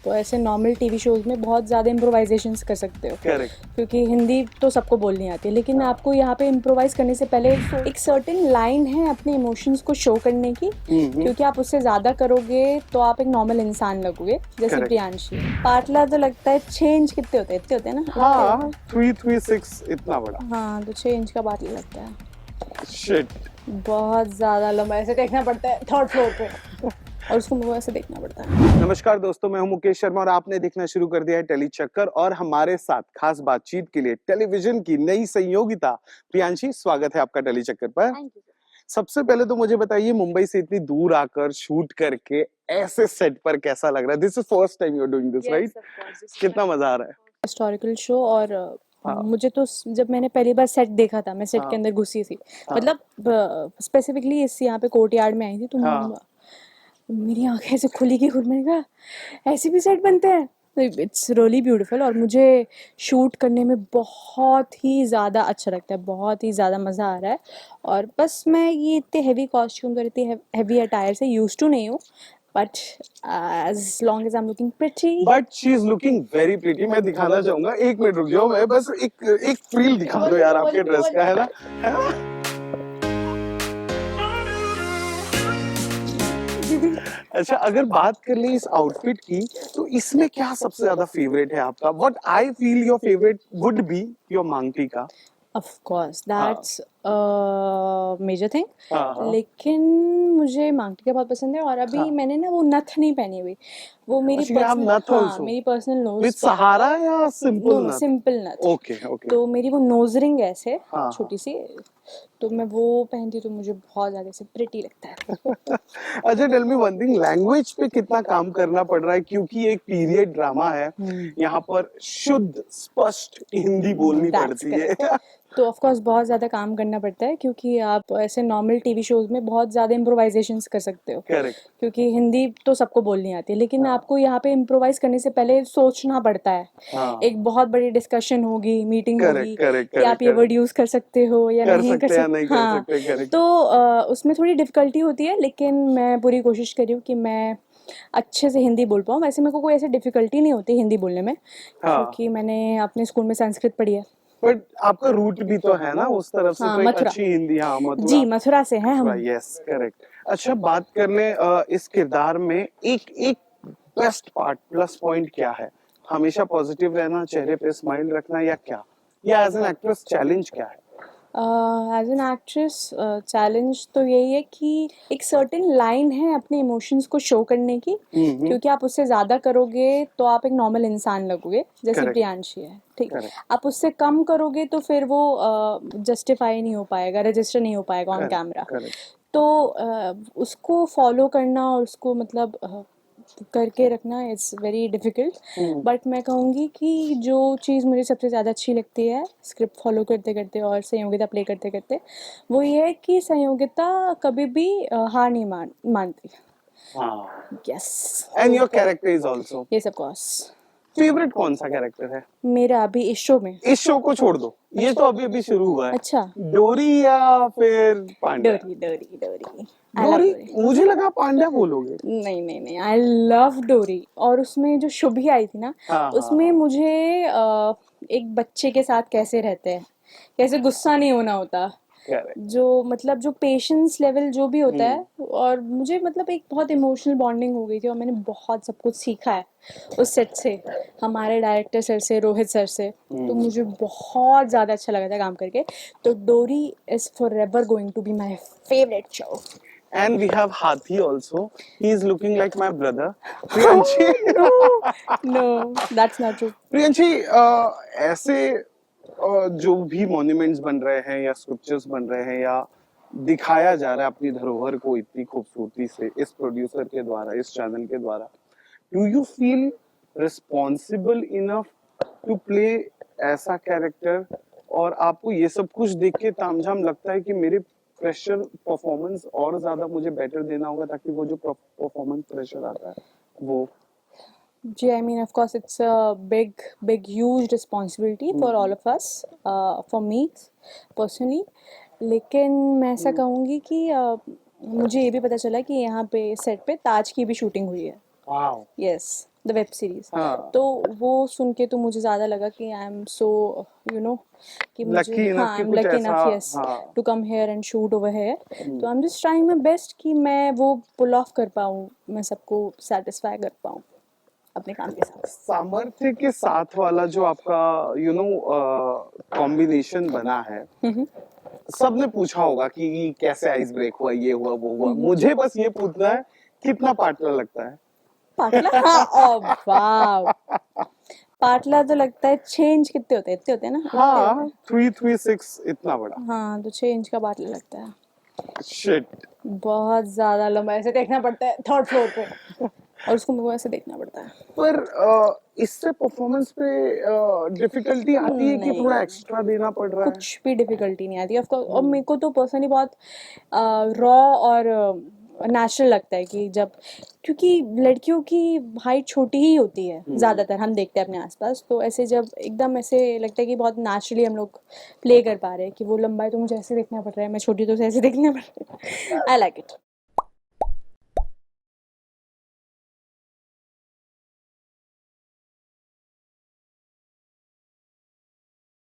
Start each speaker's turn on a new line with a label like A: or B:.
A: तो ऐसे normal TV shows में बहुत ज़्यादा इम्प्रोवाइजेशंस कर सकते हो।
B: करेक्ट।
A: क्योंकि हिंदी तो सबको बोलनी आती है, लेकिन आपको यहाँ पे इम्प्रोवाइज करने से पहले एक सर्टेन लाइन है अपने इमोशंस को शो करने की, क्योंकि आप उससे ज़्यादा करोगे तो आप एक नॉर्मल इंसान लगोगे, जैसे
B: Correct.
A: प्रियांशी। पार्टला तो लगता है चेंज कितने होते हैं, इतने होते हैं ना।
B: हाँ 336 इतना बड़ा।
A: हाँ, तो चेंज का पार्टला लगता है
B: शिट।
A: बहुत ज़्यादा लंबा, ऐसे देखना पड़ता है थर्ड फ्लोर पे और उसको वो ऐसे देखना पड़ता है।
B: नमस्कार दोस्तों, मैं हूं मुकेश शर्मा और आपने देखना शुरू कर दिया है टेली चक्कर। और हमारे साथ खास बातचीत के लिए टेलीविजन की नई संयोगिता प्रियांशी, स्वागत है आपका टेली चक्कर पर।
A: Thank you.
B: सबसे पहले तो मुझे बताइए, मुंबई से इतनी दूर आकर शूट करके ऐसे सेट पर कैसा लग रहा है? This is first time you are doing this, right? कितना मजा आ रहा है?
A: हिस्टोरिकल शो, और
B: हाँ।
A: मुझे तो जब मैंने पहली बार सेट देखा था, मैं सेट
B: हाँ।
A: के अंदर घुसी थी,
B: हाँ।
A: मतलब स्पेसिफिकली इस यहाँ पे कोर्टयार्ड में आई थी, तो
B: हाँ।
A: मेरी आंखें ऐसे खुली की खुद, मैंने कहा ऐसे भी सेट बनते हैं। इट्स रियली ब्यूटीफुल, और मुझे शूट करने में बहुत ही ज़्यादा अच्छा लगता है, बहुत ही ज़्यादा मज़ा आ रहा है। और बस मैं ये इतने हैवी कॉस्ट्यूम्स और इतने हैवी अटायर से यूज टू नहीं हूँ, but as long as I'm looking pretty.
B: But she is looking very pretty. मैं दिखाना चाहूंगा, एक मिनट रुक जाओ, मैं बस एक फील दिखा दो यार आपके ड्रेस का, है ना? अच्छा, अगर बात कर ले इस आउटफिट की, तो इसमें क्या सबसे ज्यादा फेवरेट है आपका? What I feel your favourite would be your मांगटी का।
A: Of course, that's a major thing.
B: हाँ।
A: लेकिन मुझे मांगटी का बहुत पसंद है, और अभी
B: हाँ।
A: मैंने ना वो नथ नहीं पहनी हुई, वो मेरी
B: अच्छा, you have
A: पर्सनल,
B: nut
A: हाँ
B: also?
A: मेरी पर्सनल नोज,
B: विद सहारा या सिंपल
A: नो
B: नथ?
A: सिंपल नथ।
B: Okay okay.
A: तो मेरी वो नोज रिंग ऐसे
B: हाँ।
A: छोटी सी, तो मैं वो पहनती तो मुझे बहुत ज्यादा से प्रिटी लगता है।
B: अच्छा, tell me one thing, language पे कितना काम करना पड़ रहा है? क्योंकि एक पीरियड ड्रामा है, यहाँ पर शुद्ध स्पष्ट हिंदी बोलनी
A: That's
B: पड़ती है।
A: correct. तो ऑफ कोर्स बहुत ज़्यादा काम करना पड़ता है, क्योंकि आप ऐसे नॉर्मल टीवी शोज में बहुत ज़्यादा इम्प्रोवाइजेशंस कर सकते हो।
B: करेक्ट।
A: क्योंकि हिंदी तो सबको बोलनी आती है, लेकिन आपको यहाँ पे इम्प्रोवाइज करने से पहले सोचना पड़ता है।
B: हाँ।
A: एक बहुत बड़ी डिस्कशन होगी, मीटिंग होगी,
B: करेक्ट करेक्ट
A: कि आप ये
B: करेक्ट
A: वर्ड यूज़ कर सकते हो या
B: कर
A: नहीं कर
B: सकते या
A: सकते।
B: नहीं कर
A: हाँ,
B: सकते। करेक्ट।
A: तो उसमें थोड़ी डिफ़िकल्टी होती है, लेकिन मैं पूरी कोशिश कर रही हूँ कि मैं अच्छे से हिंदी बोल पाऊँ। वैसे मेरे को कोई ऐसी डिफ़िकल्टी नहीं होती हिंदी बोलने में,
B: हाँ।
A: क्योंकि मैंने अपने स्कूल में संस्कृत पढ़ी है।
B: बट आपका रूट भी तो है ना उस तरफ से,
A: हाँ,
B: तो एक
A: मथुरा।
B: अच्छी हिंदी। हाँ, मथुरा।
A: जी, मथुरा से हैं
B: मथुरा,
A: हम।
B: Yes correct. अच्छा, बात कर ले इस किरदार में एक एक बेस्ट पार्ट, प्लस पॉइंट क्या है? हमेशा पॉजिटिव रहना, चेहरे पे स्माइल रखना, या क्या? या एज एन एक्ट्रेस चैलेंज क्या है?
A: एज एन एक्ट्रेस चैलेंज तो यही है कि एक सर्टेन लाइन है अपने इमोशंस को शो करने की, क्योंकि आप उससे ज़्यादा करोगे तो आप एक नॉर्मल इंसान लगोगे, जैसे
B: Correct.
A: प्रियांशी है, ठीक।
B: Correct.
A: आप उससे कम करोगे तो फिर वो जस्टिफाई नहीं हो पाएगा, रजिस्टर नहीं हो पाएगा ऑन
B: Correct.
A: कैमरा।
B: Correct.
A: तो उसको फॉलो करना और उसको मतलब करके रखना इट्स वेरी डिफ़िकल्ट। बट मैं कहूँगी कि जो चीज़ मुझे सबसे ज़्यादा अच्छी लगती है स्क्रिप्ट फॉलो करते करते और संयोगिता प्ले करते करते, वो ये है कि संयोगिता कभी भी हार नहीं मानती।
B: हाँ।
A: Yes,
B: and your character is also.
A: Yes of course.
B: Favourite कौन सा कैरेक्टर है
A: मेरा अभी इस शो में,
B: इस शो को छोड़ दो, ये तो अभी अभी शुरू हुआ है।
A: अच्छा,
B: डोरी या फिर पांड्या?
A: डोरी डोरी डोरी, आई लव
B: डोरी?
A: डोरी।
B: मुझे लगा पांड्या बोलोगे।
A: नहीं नहीं नहीं, आई लव डोरी। और उसमें जो शुभी आई थी ना,
B: हाँ,
A: उसमें
B: हाँ।
A: मुझे एक बच्चे के साथ कैसे रहते हैं, कैसे गुस्सा नहीं होना होता,
B: करेक्ट।
A: जो मतलब जो पेशेंस लेवल जो भी होता है, और मुझे मतलब एक बहुत इमोशनल बॉन्डिंग हो गई थी, और मैंने बहुत सब कुछ सीखा है उस सेट से, हमारे डायरेक्टर सर से, रोहित सर से। तो मुझे बहुत ज़्यादा अच्छा लगा था काम करके। तो Dori is forever going to be my favourite show.
B: And we have Hathi also. He is looking like my brother. Priyanshi.
A: No, no, that's not true.
B: Priyanshi, ऐसे जो भी मॉन्यूमेंट्स बन रहे हैं या स्क्रिप्चर्स बन रहे हैं या दिखाया जा रहा है अपनी धरोहर को इतनी खूबसूरती से इस प्रोड्यूसर के द्वारा, इस चैनल के द्वारा, do you feel responsible enough to play ऐसा कैरेक्टर? और आपको ये सब कुछ देख के तामझाम लगता है कि मेरे प्रेशर परफॉर्मेंस और ज्यादा मुझे बेटर देना होगा, ताकि वो जो परफॉर्मेंस प्रेशर आता है वो?
A: Gee, I mean, of course, it's a big, huge responsibility for all of us, for me personally. लेकिन मैं ऐसा कहूँगी कि मुझे ये भी पता चला कि यहाँ पे सेट पे ताज की भी शूटिंग हुई है।
B: Wow.
A: Yes, the web series.
B: हाँ,
A: तो वो सुन के तो मुझे ज़्यादा लगा कि I am so you know कि मुझे,
B: लकी
A: हाँ
B: इनफ
A: आई
B: कि
A: एम
B: कुछ
A: लकी
B: ऐसा।
A: इनफ, यस,
B: हाँ।
A: To come here and shoot over here. तो
B: hmm.
A: I am just trying my best कि मैं वो पुल ऑफ कर पाऊँ, मैं सबको सेटिस्फाई कर पाऊँ अपने काम के साथ।
B: सामर्थ्य के साथ वाला जो आपका कॉम्बिनेशन बना है, सबने पूछा होगा कि कैसे आइस ब्रेक हुआ, ये हुआ वो हुआ। मुझे बस ये पूछना है, कितना पार्टनर लगता है?
A: पाटला, हाँ, ओ वाव, पाटला तो लगता है 6 इंच कितने होते हैं, इतने होते हैं ना, इतने होते
B: हाँ,
A: हैं।
B: 336 इतना बड़ा।
A: हाँ तो 6 इंच का पाटला लगता है।
B: शिट।
A: बहुत ज्यादा लंबा, ऐसे देखना पड़ता है थर्ड फ्लोर पे, और उसको मेरे को ऐसे देखना पड़ता है।
B: पर इससे परफॉर्मेंस पे डिफिकल्टी आती है कि थोड़ा
A: नहीं,
B: एक्स्ट्रा देना पड़ रहा है?
A: कुछ भी डिफिकल्टी नहीं आती ऑफ कोर्स। और मेरे को तो पर्सनली बहुत रॉ और नेचुरल लगता है कि जब, क्योंकि लड़कियों की हाइट छोटी ही होती है ज़्यादातर, हम देखते हैं अपने आसपास, तो ऐसे जब एकदम ऐसे लगता है कि बहुत नेचुरली हम लोग प्ले कर पा रहे हैं कि वो लंबाई तो मुझे ऐसे देखना पड़ रहा है, मैं छोटी तो उसे ऐसे देखना पड़ रहा है। I like it.